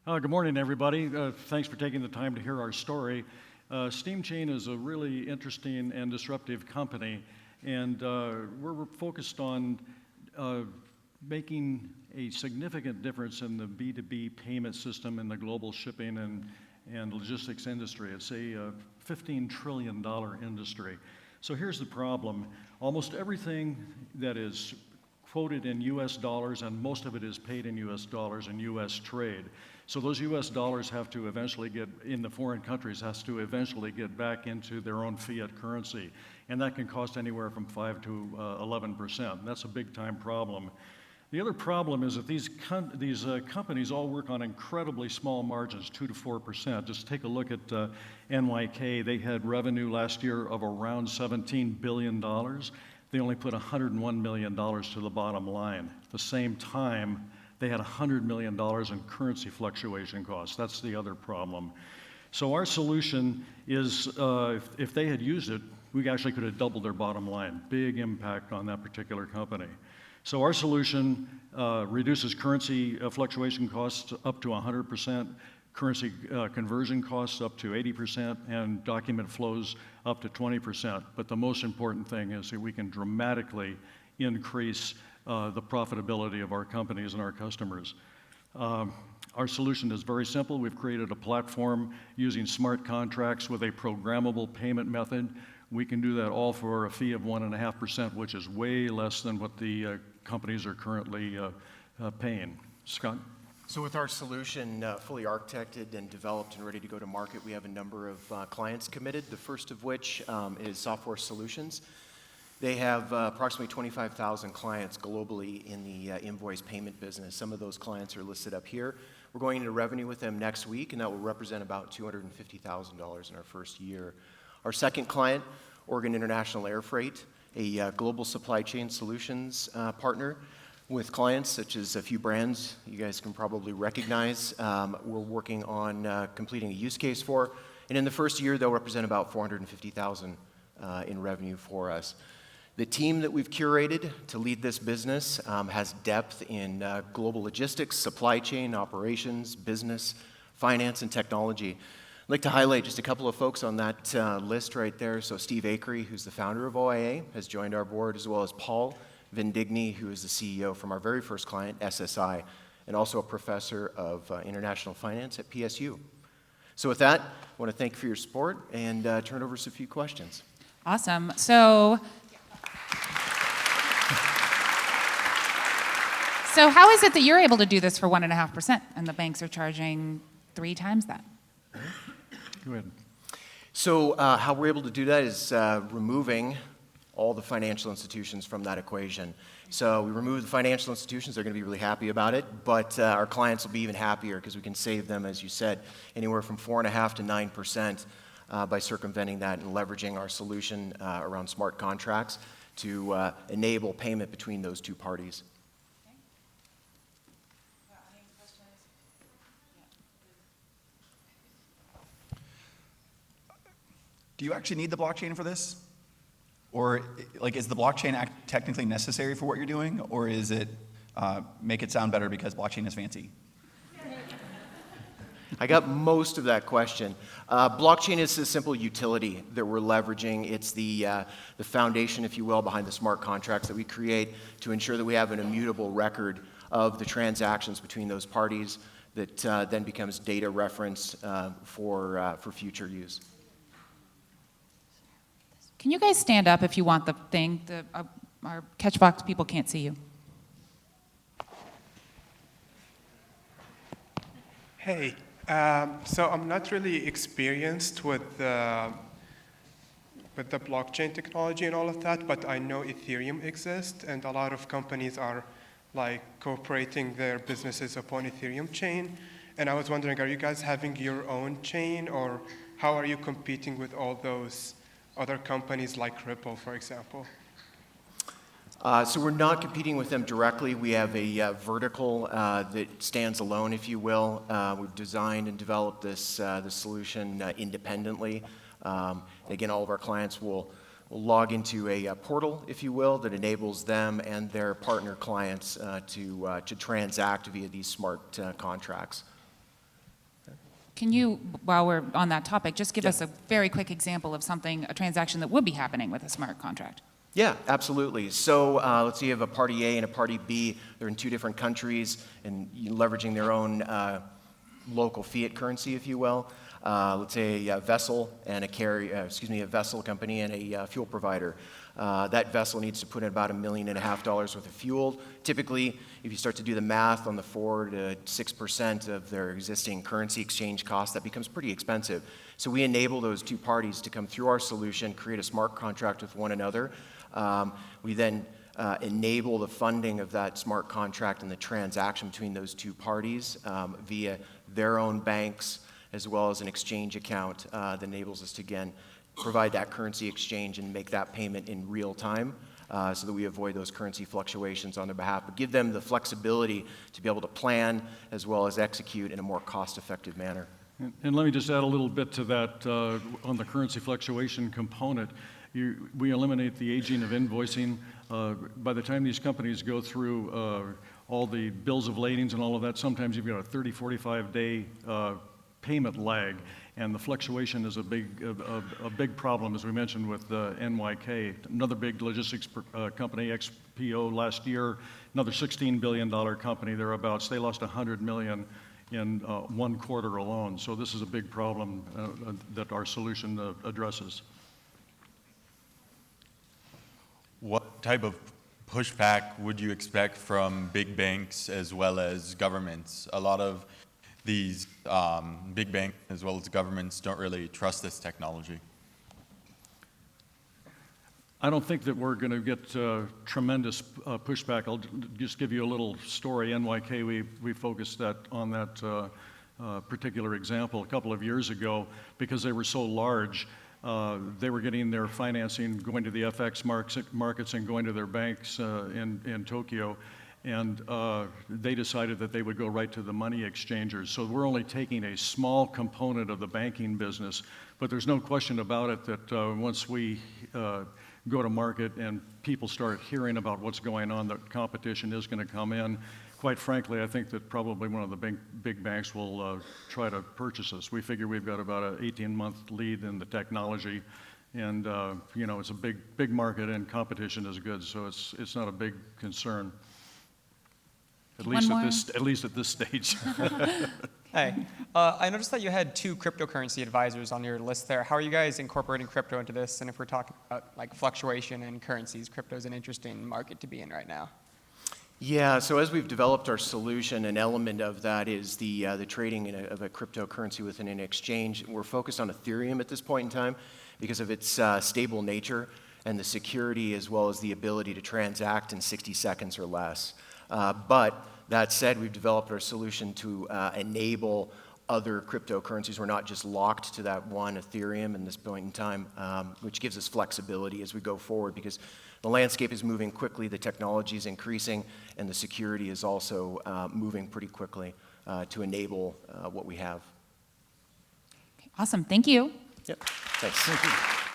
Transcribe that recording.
Good morning, everybody. Thanks for taking the time to hear our story. Steamchain is a really interesting and disruptive company, and we're focused on making a significant difference in the B2B payment system in the global shipping and logistics industry. It's a $15 trillion industry. So here's the problem. Almost everything that is quoted in US dollars, and most of it is paid in US dollars and US trade. So those US dollars have to eventually get, in the foreign countries, has to eventually get back into their own fiat currency. And that can cost anywhere from 5 to 11%. That's a big time problem. The other problem is that these companies all work on incredibly small margins, 2 to 4%. Just take a look at NYK. They had revenue last year of around $17 billion. They only put $101 million to the bottom line. At the same time, they had $100 million in currency fluctuation costs. That's the other problem. So our solution is, if they had used it, we actually could have doubled their bottom line. Big impact on that particular company. So our solution reduces currency fluctuation costs up to 100%, currency conversion costs up to 80%, and document flows up to 20%. But the most important thing is that we can dramatically increase the profitability of our companies and our customers. Our solution is very simple. We've created a platform using smart contracts with a programmable payment method. We can do that all for a fee of 1.5%, which is way less than what the companies are currently paying. Scott? So with our solution fully architected and developed and ready to go to market, we have a number of clients committed, the first of which is Software Solutions. They have approximately 25,000 clients globally in the invoice payment business. Some of those clients are listed up here. We're going into revenue with them next week, and that will represent about $250,000 in our first year. Our second client, Oregon International Air Freight, a global supply chain solutions partner with clients such as a few brands you guys can probably recognize. We're working on completing a use case for, and in the first year, they'll represent about $450,000 in revenue for us. The team that we've curated to lead this business has depth in global logistics, supply chain, operations, business, finance, and technology. I'd like to highlight just a couple of folks on that list right there. So Steve Akery, who's the founder of OIA, has joined our board, as well as Paul Vindigni, who is the CEO from our very first client, SSI, and also a professor of international finance at PSU. So with that, I want to thank you for your support and turn it over to a few questions. Awesome. So how is it that you're able to do this for 1.5% and the banks are charging 3 times that? Go ahead. So how we're able to do that is removing all the financial institutions from that equation. So we remove the financial institutions, they're going to be really happy about it, but our clients will be even happier because we can save them, as you said, anywhere from 4.5% to 9% by circumventing that and leveraging our solution around smart contracts to enable payment between those two parties. Do you actually need the blockchain for this? Or is the blockchain technically necessary for what you're doing? Or is it make it sound better because blockchain is fancy? I got most of that question. Blockchain is a simple utility that we're leveraging. It's the foundation, if you will, behind the smart contracts that we create to ensure that we have an immutable record of the transactions between those parties that then becomes data reference for future use. Can you guys stand up if you want the thing? Our catchbox people can't see you. Hey, so I'm not really experienced with the blockchain technology and all of that, but I know Ethereum exists, and a lot of companies are like cooperating their businesses upon Ethereum chain. And I was wondering, are you guys having your own chain, or how are you competing with all those other companies like Ripple, for example? So we're not competing with them directly. We have a vertical that stands alone, if you will. We've designed and developed this solution independently. Again, all of our clients will log into a portal, if you will, that enables them and their partner clients to transact via these smart contracts. Can you, while we're on that topic, just give us a very quick example of something, a transaction that would be happening with a smart contract? Yeah, absolutely. So let's say you have a party A and a party B. They're in two different countries and leveraging their own local fiat currency, if you will. Let's say a vessel and a vessel company and a fuel provider. That vessel needs to put in about $1.5 million worth of fuel. Typically, if you start to do the math on the 4 to 6% of their existing currency exchange cost, that becomes pretty expensive. So we enable those two parties to come through our solution, create a smart contract with one another. We then enable the funding of that smart contract and the transaction between those two parties via their own banks, as well as an exchange account that enables us to, again, provide that currency exchange and make that payment in real time so that we avoid those currency fluctuations on their behalf, but give them the flexibility to be able to plan as well as execute in a more cost-effective manner. And let me just add a little bit to that on the currency fluctuation component. We eliminate the aging of invoicing. By the time these companies go through all the bills of ladings and all of that, sometimes you've got a 30, 45-day payment lag, and the fluctuation is a big problem, as we mentioned with NYK, another big logistics company, XPO last year, another $16 billion company thereabouts. They lost $100 million in 1 quarter alone. So this is a big problem that our solution addresses. What type of pushback would you expect from big banks as well as governments? A lot of these big banks as well as governments don't really trust this technology. I don't think that we're going to get tremendous pushback. I'll just give you a little story. NYK, we focused on that particular example a couple of years ago because they were so large. They were getting their financing, going to the FX markets and going to their banks in Tokyo. And they decided that they would go right to the money exchangers. So we're only taking a small component of the banking business, but there's no question about it that once we go to market and people start hearing about what's going on, that competition is going to come in. Quite frankly, I think that probably one of the big banks will try to purchase us. We figure we've got about an 18-month lead in the technology, and it's a big market, and competition is good, so it's not a big concern. At least at this stage. Hey, I noticed that you had 2 cryptocurrency advisors on your list there. How are you guys incorporating crypto into this? And if we're talking about like fluctuation in currencies, crypto is an interesting market to be in right now. Yeah, so as we've developed our solution, an element of that is the trading of a cryptocurrency within an exchange. We're focused on Ethereum at this point in time because of its stable nature and the security as well as the ability to transact in 60 seconds or less. But that said, we've developed our solution to enable other cryptocurrencies. We're not just locked to that one Ethereum in this point in time, which gives us flexibility as we go forward because the landscape is moving quickly, the technology is increasing, and the security is also moving pretty quickly to enable what we have. Awesome. Thank you. Yep. Thanks. Thank you.